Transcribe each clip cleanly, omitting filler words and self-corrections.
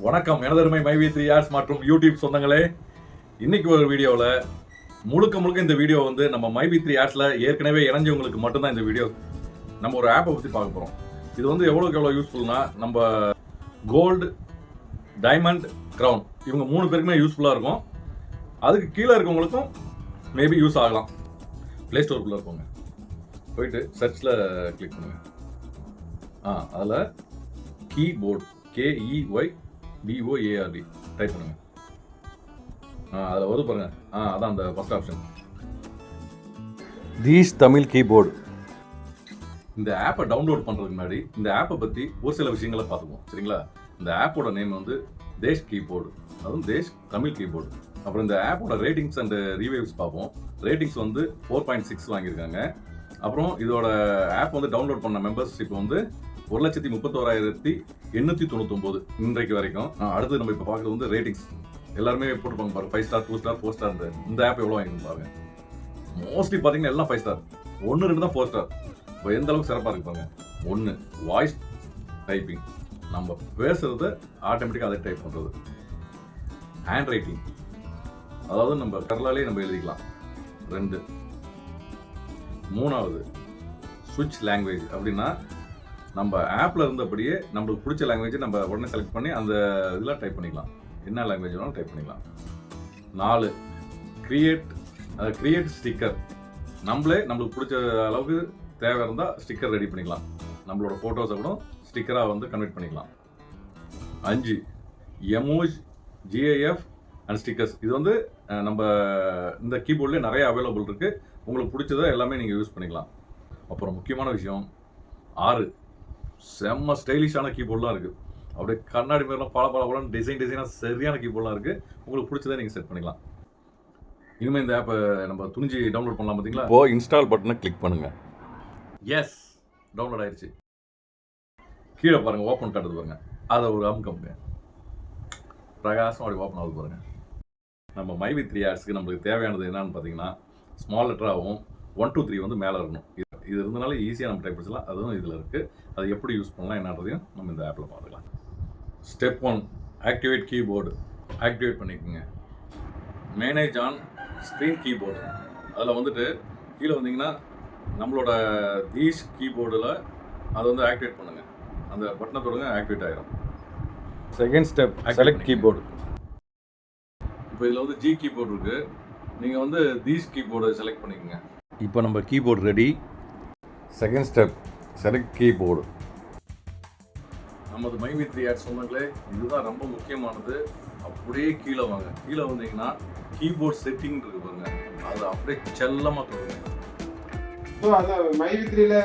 வணக்கம் எனதருமை மைவி3 ஆர்ட்ஸ் மற்றும் யூடியூப் சொந்தங்களே. இன்னைக்கு ஒரு வீடியோவில் முழுக்க இந்த வீடியோ வந்து நம்ம மைவி3 ஆர்ட்ஸில் ஏற்கனவே இணைஞ்சவங்களுக்கு மட்டும்தான் இந்த வீடியோ. நம்ம ஒரு ஆப்பை பற்றி பார்க்க போகிறோம். இது வந்து எவ்வளோ யூஸ்ஃபுல்னா, நம்ம கோல்டு, டைமண்ட், க்ரௌன் இவங்க 3 பேருக்குமே யூஸ்ஃபுல்லாக இருக்கும். அதுக்கு கீழே இருக்கவங்களுக்கும் மேபி யூஸ் ஆகலாம். ப்ளே ஸ்டோருக்குள்ளே இருப்போங்க, போயிட்டு சர்ச்சில் கிளிக் பண்ணுங்கள். அதில் கீபோர்டு KEYBOARD டைப் பண்ணுங்க. அதில் வருது பாருங்க. அதான் அந்த first option, these Tamil keyboard. இந்த ஆப்பை டவுன்லோட் பண்ணுறதுக்கு முன்னாடி இந்த ஆப்பை பற்றி ஒரு சில விஷயங்களை பார்த்துக்குவோம், சரிங்களா? இந்த ஆப்போட நேம் வந்து தேஷ் கீபோர்டு, அதுவும் தேஷ் தமிழ் கீபோர்டு. அப்புறம் இந்த ஆப்போட ரேட்டிங்ஸ் அண்ட் ரிவ்யூஸ் பார்ப்போம். ரேட்டிங்ஸ் வந்து 4.6 வாங்கியிருக்காங்க. அப்புறம் இதோட ஆப் வந்து டவுன்லோட் பண்ண மெம்பர்ஷிப் வந்து 1,31,899 இன்றைக்கு வரைக்கும். அடுத்து நம்ம இப்போ பார்க்குறது வந்து ரேட்டிங்ஸ். எல்லாருமே போட்டுப்பாங்க பாருங்க, 5 ஸ்டார், 2 ஸ்டார், 4 ஸ்டார். இந்த ஆப் எவ்வளோ வாங்கிக்கணும் பாருங்க. மோஸ்ட்லி பார்த்தீங்கன்னா எல்லாம் 5 ஸ்டார், 1-2 தான் 4 ஸ்டார். இப்போ எந்த அளவுக்கு சிறப்பாக இருப்பாங்க. 1 வாய்ஸ் டைப்பிங், நம்ம பேசுறத ஆட்டோமேட்டிக்காக அதை டைப் பண்ணுறது. ஹேண்ட் ரைட்டிங், அதாவது நம்ம கரலாலே நம்ம எழுதிக்கலாம். 2. 3வது ஸ்விட்ச் லாங்குவேஜ், அப்படின்னா நம்ம ஆப்பில் இருந்தபடியே நம்மளுக்கு பிடிச்ச லாங்குவேஜை நம்ம உடனே செலக்ட் பண்ணி அந்த இதில் டைப் பண்ணிக்கலாம். என்ன லாங்குவேஜ் வேணாலும் டைப் பண்ணிக்கலாம். 4 கிரியேட் ஸ்டிக்கர், நம்மளுக்கு பிடிச்ச அளவுக்கு தேவை இருந்தால் ஸ்டிக்கர் ரெடி பண்ணிக்கலாம். நம்மளோட ஃபோட்டோஸை கூட ஸ்டிக்கராக வந்து கன்வெர்ட் பண்ணிக்கலாம். 5 எமோஜ், GIF அண்ட் ஸ்டிக்கர்ஸ். இது வந்து நம்ம இந்த கீபோர்ட்லேயே நிறைய அவைலபிள் இருக்குது. உங்களுக்கு பிடிச்சதை எல்லாமே நீங்கள் யூஸ் பண்ணிக்கலாம். அப்புறம் முக்கியமான விஷயம் 6 செம்ம ஸ்டைலிஷான கீபோர்ட்லாம் இருக்குது. அப்படியே கண்ணாடி மாதிரிலாம் பல டிசைனாக சரியான கீபோர்ட்லாம் இருக்குது. உங்களுக்கு பிடிச்சதை நீங்கள் செட் பண்ணிக்கலாம். இனிமேல் இந்த ஆப்பை நம்ம துணிஞ்சு டவுன்லோட் பண்ணலாம். பார்த்தீங்களா? இப்போ இன்ஸ்டால் பட்டனை கிளிக் பண்ணுங்கள். எஸ், டவுன்லோட் ஆயிடுச்சு. கீழே பாருங்கள், ஓப்பன் காட்டுது பாருங்கள். அதை ஒரு அமுக்கமுங்க, பிரகாசம் அப்படி ஓப்பன் ஆகுது பாருங்கள். நம்ம மைவி3 ஆர்ட்ஸ்க்கு நம்மளுக்கு தேவையானது என்னன்னு பார்த்தீங்கன்னா, ஸ்மால் லெட்டராகவும் 1 2 3 வந்து மேலே இருக்கணும். இது இருந்தனால ஈஸியாக நம்ம டைப் பண்ணலாம். அதுவும் இதில் இருக்குது. அது எப்படி யூஸ் பண்ணலாம் என்னன்றதையும் நம்ம இந்த ஆப்பில் பார்த்துக்கலாம். Step 1, activate keyboard. ஆக்டிவேட் பண்ணிக்கோங்க. மேனேஜ் ஆன் ஸ்க்ரீன் கீபோர்டு, அதில் வந்துட்டு கீழே வந்தீங்கன்னா நம்மளோட தீஷ் கீபோர்டில் அதை வந்து ஆக்டிவேட் பண்ணுங்கள். அந்த பட்டனை தொடுங்க, ஆக்டிவேட் ஆகிடும். Second step, select keyboard. இப்போ இதில் வந்து G கீபோர்டு இருக்குது. நீங்கள் வந்து தீஷ் கீபோர்டை செலக்ட் பண்ணிக்கோங்க. இப்போ நம்ம keyboard ready. Second step, select keyboard. நமது மைவி3 ஆர்ட்ஸ் சொன்னாங்களே, இதுதான் ரொம்ப முக்கியமானது. அப்படியே கீழே வாங்க. கீழே வந்தீங்கன்னா கீபோர்ட் செட்டிங் இருக்கு பாருங்க, அது அப்படியே செல்லமாக தொடுங்க. ஸோ அந்த மைவி3ல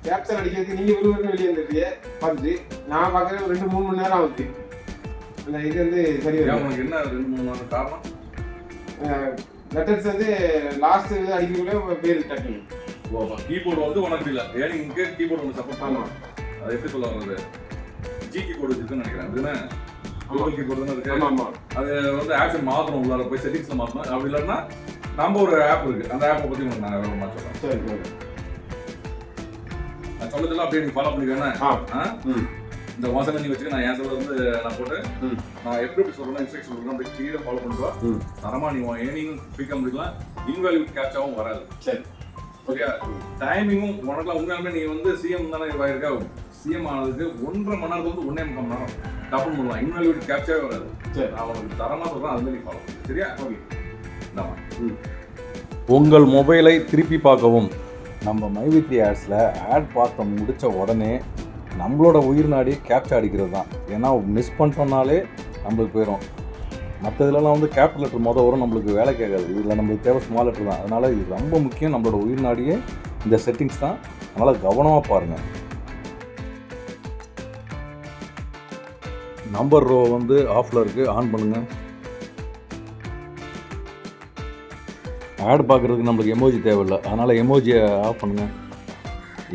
கேப்சன் அடிக்கிறதுக்கு நீங்கள் விறுவிறுன்னு வெளியே வந்துருக்கீங்க பார்த்துட்டு, நான் பார்க்குறது 2-3 மணி நேரம் ஆகுது. அந்த இது வந்து சரி வரும். உங்களுக்கு என்ன 2-3 மணி நேரம் காரணம்? லெட்டர்ஸ் வந்து லாஸ்ட் இது அடிக்கிறதுக்குள்ளே பேர் டக்குங்க. கீபோர்டு வந்து உனக்கு இல்லை, ஏன்னா இங்கே கீபோர்டு ஒன்று சப்போர்ட் பண்ணலாம். அது எப்படி சொல்ல வர்றது? G கீபோர்டு வச்சுருக்குன்னு நினைக்கிறேன். அதுதானே கூகுள் கீபோர்டு தானே இருக்கு. ஆமாம், அது வந்து ஆப்ஷன் மாற்றணும், உள்ளார போய் செட்டிங்ஸில் மாற்றணும். அப்படி இல்லைன்னா நம்ம ஒரு ஆப் இருக்குது, அந்த ஆப்பை பற்றி உங்களுக்கு நான் விவரமாக சொல்கிறேன். சரி, நான் சொல்லதெல்லாம் அப்படியே நீங்கள் ஃபாலோ பண்ணிக்கவேண்ணே. இந்த வாசனை நீ வச்சுக்க, நான் என் சொல்ல வந்து நான் போட்டு நான் எப்படி சொல்கிறேன்னா இன்ஸ்ட்ரக்ஷன் சொல்கிறேன், அப்படி கீழே ஃபாலோ பண்ணுவா. தரமாக நீ ஏர்னிங் குயிக்காக முடிக்கலாம், இன்வேல்யூட் கேப்சாவும் வராது. சரி, ஓகே. டைமிங்கும் உனக்குலாம் உண்மையாலுமே நீ வந்து சிஎம் தானே ஆயிருக்கா. சிஎம் ஆனதுக்கு 1.5 மணி நேரத்துக்கு வந்து 1.5 மணி நேரம் டப்புன்னு பண்ணலாம். இன்வேல்யூட் கேப்சாவே வராது. சரி, நான் உனக்கு தரமாக சொல்கிறேன், அது மாதிரி ஃபாலோ பண்ணு, சரியா? ஓகே. உங்கள் மொபைலை திருப்பி பார்க்கவும். நம்ம மைவி3 ஆட்ஸில் ஆட் பார்த்து முடித்த உடனே நம்மளோட உயிர் நாடி கேப்சா அடிக்கிறது தான். ஏன்னா மிஸ் பண்ணிட்டோம்னாலே நம்மளுக்கு போயிடும். மற்ற இதிலலாம் வந்து கேபிட்டல் லெட்டர் வரும், நம்மளுக்கு வேலை கேட்காது. இதில் நம்மளுக்கு தேவை ஸ்மால் லெட்டர் தான். அதனால் இது ரொம்ப முக்கியம். நம்மளோட உயிர் நாடியே இந்த செட்டிங்ஸ் தான். அதனால் கவனமாக பாருங்கள். நம்பர் ரோ வந்து ஆஃபில் இருக்குது, ஆன் பண்ணுங்கள். ஆட் பார்க்குறதுக்கு நம்மளுக்கு எமோஜி தேவையில்லை, அதனால் எமோஜியை ஆஃப் பண்ணுங்கள்.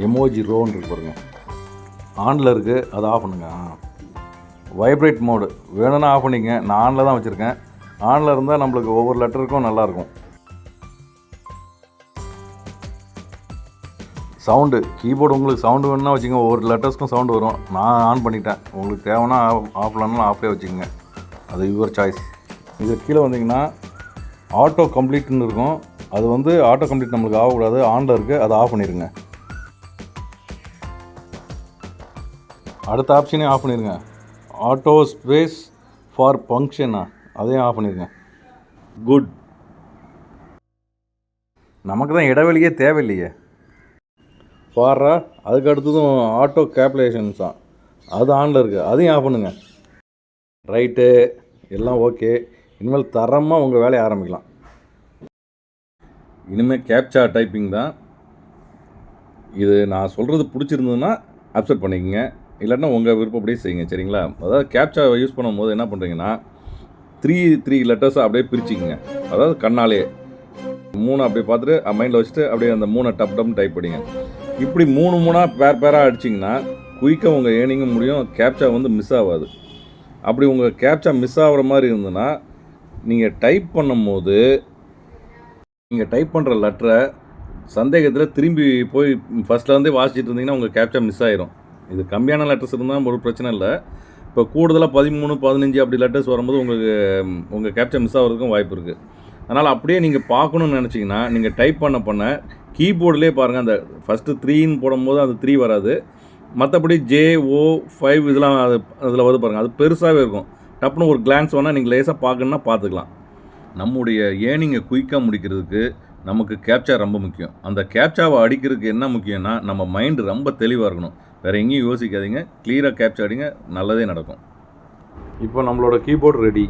எமோஜி ரோன்னு இருக்கு பாருங்கள், ஆனில் இருக்குது, அதை ஆஃப் பண்ணுங்கள். வைப்ரேட் மோடு வேணும்னா ஆஃப் பண்ணிங்க. நான் ஆனில் தான் வச்சுருக்கேன். ஆனில் இருந்தால் நம்மளுக்கு ஒவ்வொரு லெட்டருக்கும் நல்லாயிருக்கும். சவுண்டு கீபோர்டு உங்களுக்கு சவுண்டு வேணுன்னா வச்சுக்கோங்க, ஒவ்வொரு லெட்டர்ஸ்க்கும் சவுண்டு வரும். நான் ஆன் பண்ணிட்டேன். உங்களுக்கு தேவைன்னா ஆஃப்லன்னா ஆஃப்லேயே வச்சுக்கோங்க, அது யுவர் சாய்ஸ். இது கீழே வந்தீங்கன்னா ஆட்டோ கம்ப்ளீட்னு இருக்கும். அது வந்து ஆட்டோ கம்ப்ளீட் நம்மளுக்கு ஆகக்கூடாது, ஆனில் இருக்குது, அதை ஆஃப் பண்ணிடுங்க. அடுத்த ஆப்ஷனையும் ஆஃப் பண்ணிடுங்க. ஆட்டோ ஸ்பேஸ் ஃபார் ஃபங்க்ஷனா, அதையும் ஆஃப் பண்ணிடுங்க. குட். நமக்கு தான் இடைவெளியே தேவையில்லையே. ஃபாரா அதுக்கு அடுத்ததும் ஆட்டோ கேப்லேஷன்ஸ் தான், அது ஆனில் இருக்குது, அதையும் ஆஃப் பண்ணுங்க. ரைட்டு, எல்லாம் ஓகே. இனிமேல் தரமாக உங்கள் வேலையை ஆரம்பிக்கலாம். இனிமேல் கேப்சா டைப்பிங் தான். இது நான் சொல்கிறது பிடிச்சிருந்ததுன்னா அக்செப்ட் பண்ணிக்கங்க, இல்லைன்னா உங்கள் விருப்பப்படியே செய்யுங்க, சரிங்களா? அதாவது கேப்சா யூஸ் பண்ணும்போது என்ன பண்ணுறீங்கன்னா 3 லெட்டர்ஸை அப்படியே பிரிச்சுக்கிங்க. அதாவது கண்ணாலே 3 அப்படியே பார்த்துட்டு மைண்டில் வச்சுட்டு அப்படியே அந்த 3 டப் டைப் பண்ணிங்க. இப்படி 3 பேராக அடிச்சிங்கன்னா குயிக்காக உங்கள் ஏர்னிங்கும் முடியும், கேப்சா வந்து மிஸ் ஆகாது. அப்படி உங்கள் கேப்சா மிஸ் ஆகிற மாதிரி இருந்ததுன்னா நீங்கள் டைப் பண்ணும்போது நீங்கள் டைப் பண்ணுற லெட்டரை சந்தேகத்தில் திரும்பி போய் ஃபஸ்ட்லேருந்தே வாசிச்சுட்டு இருந்தீங்கன்னா உங்கள் கேப்சா மிஸ் ஆயிரும். இது கம்மியான லெட்டர்ஸ் இருந்தால் ஒரு பிரச்சனை இல்லை. இப்போ கூடுதலாக 13, 15 அப்படி லெட்டர்ஸ் வரும்போது உங்களுக்கு உங்கள் கேப்சா மிஸ் ஆகிறதுக்கும் வாய்ப்பு இருக்குது. அதனால் அப்படியே நீங்கள் பார்க்கணுன்னு நினச்சிங்கன்னா நீங்கள் டைப் பண்ண கீபோர்ட்லேயே பாருங்கள், அந்த ஃபஸ்ட்டு 3ன்னு போடும்போது அது 3 வராது, மற்றபடி JO5 இதெல்லாம் அதில் வந்து பாருங்கள், அது பெருசாகவே இருக்கும். டப்புன்னு ஒரு கிளான்ஸ் வேணால் நீங்கள் லேசாக பார்க்கணுன்னா பார்த்துக்கலாம். நம்முடைய ஏர்னிங்கை குயிக்காக முடிக்கிறதுக்கு நமக்கு கேப்சா ரொம்ப முக்கியம். அந்த கேப்சாவை அடிக்கிறதுக்கு என்ன முக்கியம்னா நம்ம மைண்டு ரொம்ப தெளிவாக இருக்கணும். வேறு எங்கேயும் யோசிக்காதீங்க, கிளியராக கேப்சா அடிங்க, நல்லதே நடக்கும். இப்போ நம்மளோட கீபோர்டு ரெடி.